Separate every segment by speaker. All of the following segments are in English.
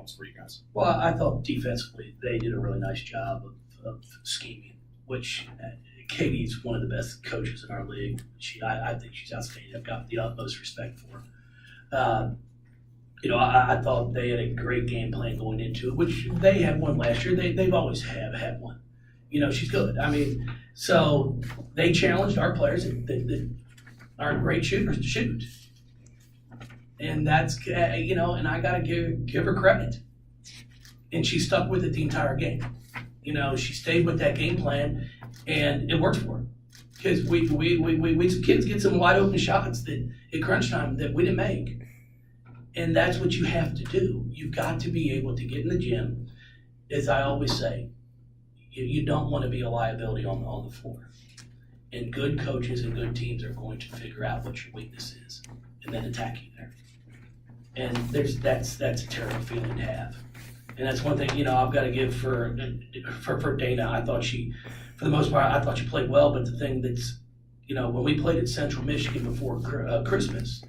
Speaker 1: problems for you guys?
Speaker 2: Well, I thought defensively they did a really nice job of scheming, which Katie's one of the best coaches in our league. I think she's outstanding. I've got the utmost respect for her. I thought they had a great game plan going into it, which they had one last year. They've always had one. She's good. So they challenged our players that aren't great shooters to shoot. And that's, and I got to give her credit. And she stuck with it the entire game. She stayed with that game plan, and it worked for her. Because we some kids get some wide open shots that at crunch time that we didn't make. And that's what you have to do. You've got to be able to get in the gym. As I always say, you don't want to be a liability on the floor. And good coaches and good teams are going to figure out what your weakness is and then attack you there. And that's a terrible feeling to have. And that's one thing, I've got to give for Dana. I thought for the most part, I thought she played well, but the thing that's, when we played at Central Michigan before Christmas,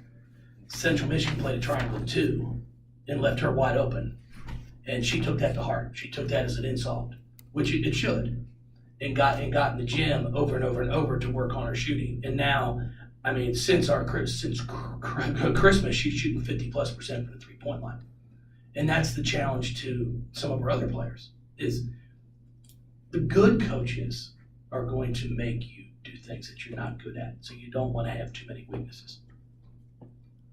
Speaker 2: Central Michigan played a triangle 2 and left her wide open. And she took that to heart. She took that as an insult, which it should, and got in the gym over and over and over to work on her shooting. And now, since Christmas, she's shooting 50+% from the 3-point line. And that's the challenge to some of our other players, is the good coaches are going to make you do things that you're not good at. So you don't want to have too many weaknesses.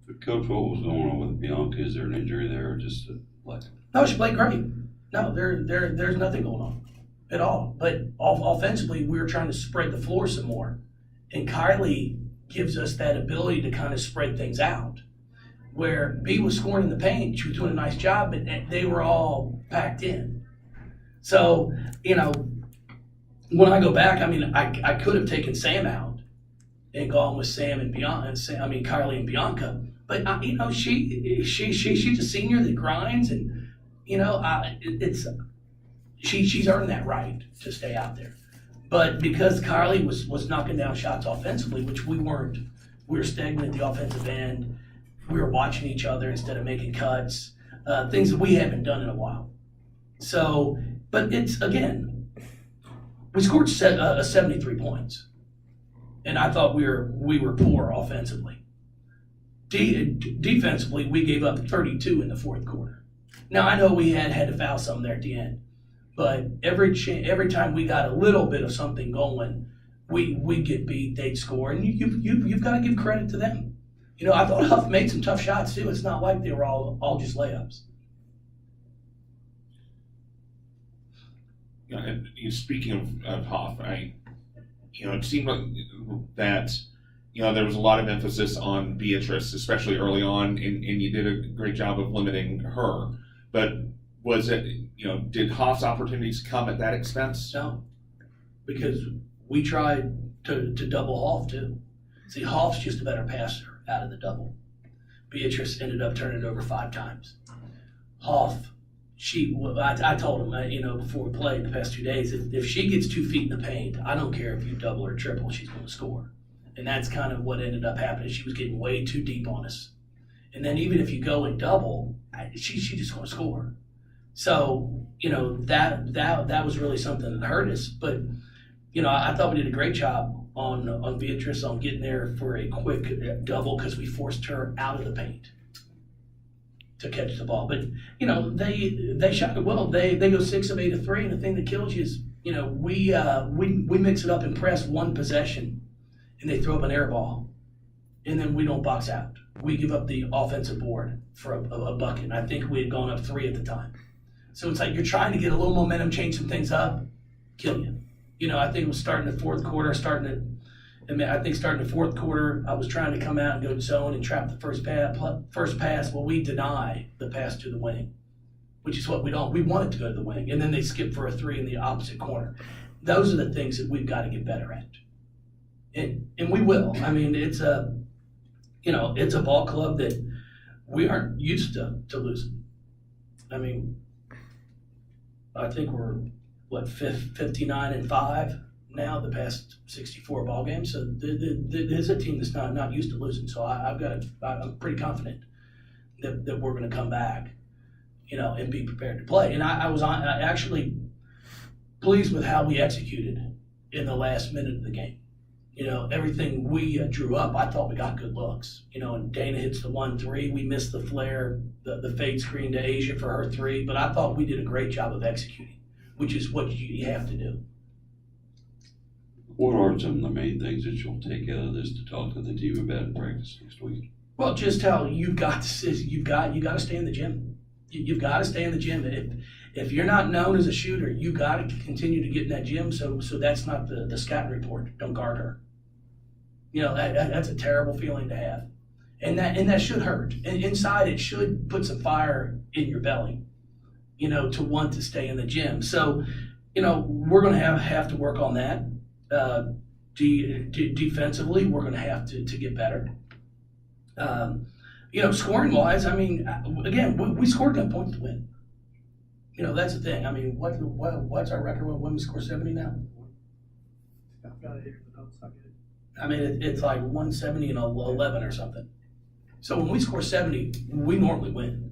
Speaker 3: But Coach, what was going on with Bianca? Is there an injury there or just what?
Speaker 2: No, she played great. No, there's nothing going on at all. But offensively, we were trying to spread the floor some more. And Kylie gives us that ability to kind of spread things out. Where B was scoring in the paint, she was doing a nice job, but they were all packed in. So, when I go back, I could have taken Sam out and gone with Sam and Kylie and Bianca. But she's a senior that grinds, and she's earned that right to stay out there. But because Kylie was knocking down shots offensively, which we weren't, we were stagnant at the offensive end. We were watching each other instead of making cuts, things that we haven't done in a while. So, but it's, again, we scored 73 points, and I thought we were poor offensively. Defensively, we gave up 32 in the fourth quarter. Now, I know we had to foul some there at the end, but every time we got a little bit of something going, we get beat, they'd score, and you've got to give credit to them. I thought Huff made some tough shots too. It's not like they were all just layups.
Speaker 1: Speaking of Huff, it seemed like that there was a lot of emphasis on Beatrice, especially early on, and you did a great job of limiting her. But was it, did Huff's opportunities come at that expense?
Speaker 2: No, because we tried to double Huff too. See, Huff's just a better passer out of the double. Beatrice ended up turning it over 5 times. Huff, I told him, before we played the past 2 days, if she gets 2 feet in the paint, I don't care if you double or triple, she's going to score. And that's kind of what ended up happening. She was getting way too deep on us. And then even if you go and double, she's just going to score. So, that was really something that hurt us. But, I thought we did a great job on Beatrice on getting there for a quick double because we forced her out of the paint to catch the ball. But, they shot it well. They go 6 of 8 of 3, and the thing that kills you is, we mix it up and press one possession, and they throw up an air ball, and then we don't box out. We give up the offensive board for a bucket, and I think we had gone up 3 at the time. So it's like you're trying to get a little momentum, change some things up, kill you. I think it was starting the fourth quarter, starting the fourth quarter, I was trying to come out and go zone and trap the first pass. Well, we deny the pass to the wing, which is what we don't. We want it to go to the wing, and then they skip for a 3 in the opposite corner. Those are the things that we've got to get better at, and we will. It's a ball club that we aren't used to losing. I think we're 59-5 now, the past 64 ball games. So there's a team that's not used to losing. So I'm pretty confident that we're going to come back and be prepared to play. And I was actually pleased with how we executed in the last minute of the game. Everything we drew up, I thought we got good looks. And Dana hits the 1-3. We missed the flare, the fade screen to Asia for her 3, but I thought we did a great job of executing, which is what you have to do.
Speaker 3: What are some of the main things that you'll take out of this to talk to the team about in practice next week?
Speaker 2: Well, just how you've got to stay in the gym. You've got to stay in the gym. If you're not known as a shooter, you got to continue to get in that gym. So that's not the scouting report. Don't guard her. That's a terrible feeling to have, and that should hurt. And inside, it should put some fire in your belly, to want to stay in the gym. So, we're going to have to work on that. Defensively, we're going to have to get better. Scoring wise, again, we scored enough points to win. That's the thing. What's our record when we score 70 now?
Speaker 4: I've got it here in the notes. I get it.
Speaker 2: It's like 170 and 11 or something. So when we score 70, we normally win.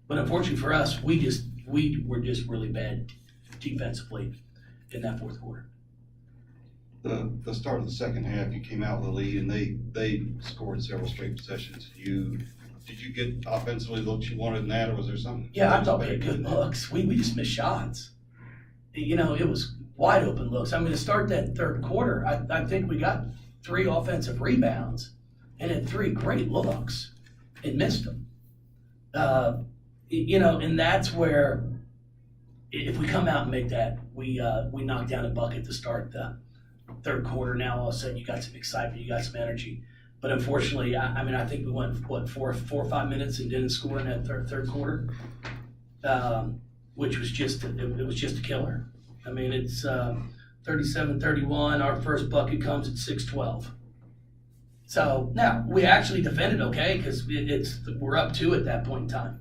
Speaker 2: But unfortunately for us, we were just really bad defensively in that fourth quarter.
Speaker 5: The start of the second half, you came out with a lead, and they scored several straight possessions. Did you get offensively looks you wanted in that, or was there something?
Speaker 2: Yeah, I thought we had good looks. We just missed shots. It was wide open looks. To start that third quarter, I think we got 3 offensive rebounds and had 3 great looks and missed them. And that's where if we come out and make that, we knock down a bucket to start the third quarter. Now all of a sudden you got some excitement, you got some energy. But unfortunately, I think we went 4 or 5 minutes and didn't score in that third quarter, which was just a killer. It's 37-31. Our first bucket comes at 6:12. So now we actually defended okay because we're up 2 at that point in time.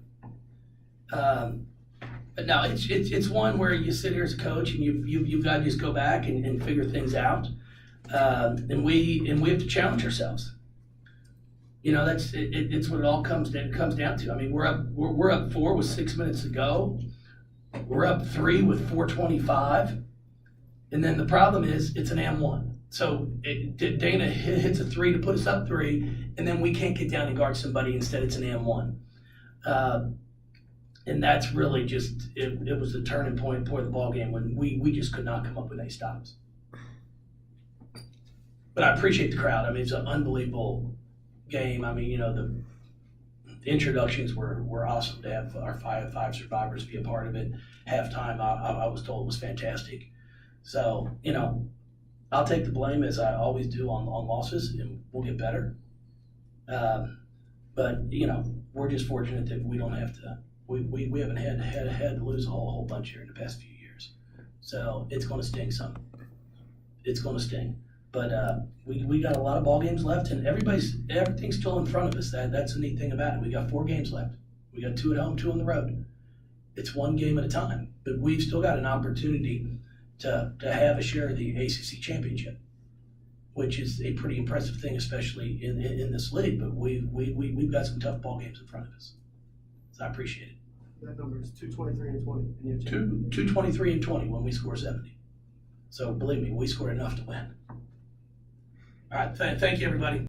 Speaker 2: But no, it's one where you sit here as a coach and you've got to just go back and figure things out, and we have to challenge ourselves. It's what it all comes down to. We're up 4 with 6 minutes to go. We're up 3 with 4:25, and then the problem is it's an M1. So Dana hits a 3 to put us up 3, and then we can't get down and guard somebody. Instead, it's an M1. And that's really just, it was the turning point for the ball game when we just could not come up with any stops. But I appreciate the crowd. It's an unbelievable game. The introductions were awesome to have our five survivors be a part of it. Halftime, I was told, was fantastic. So, I'll take the blame as I always do on losses, and we'll get better. But, we're just fortunate that we don't have to. We haven't had to lose a whole bunch here in the past few years. So it's going to sting some. It's going to sting. But we got a lot of ball games left, and everything's still in front of us. That's the neat thing about it. We got 4 games left. We got 2 at home, 2 on the road. It's one game at a time. But we've still got an opportunity to have a share of the ACC championship, which is a pretty impressive thing, especially in this league. But we've got some tough ball games in front of us. So I appreciate it.
Speaker 4: That number is 223 and 20. And you have
Speaker 2: 223 and 20 when we score 70. So believe me, we scored enough to win. All right, thank you, everybody.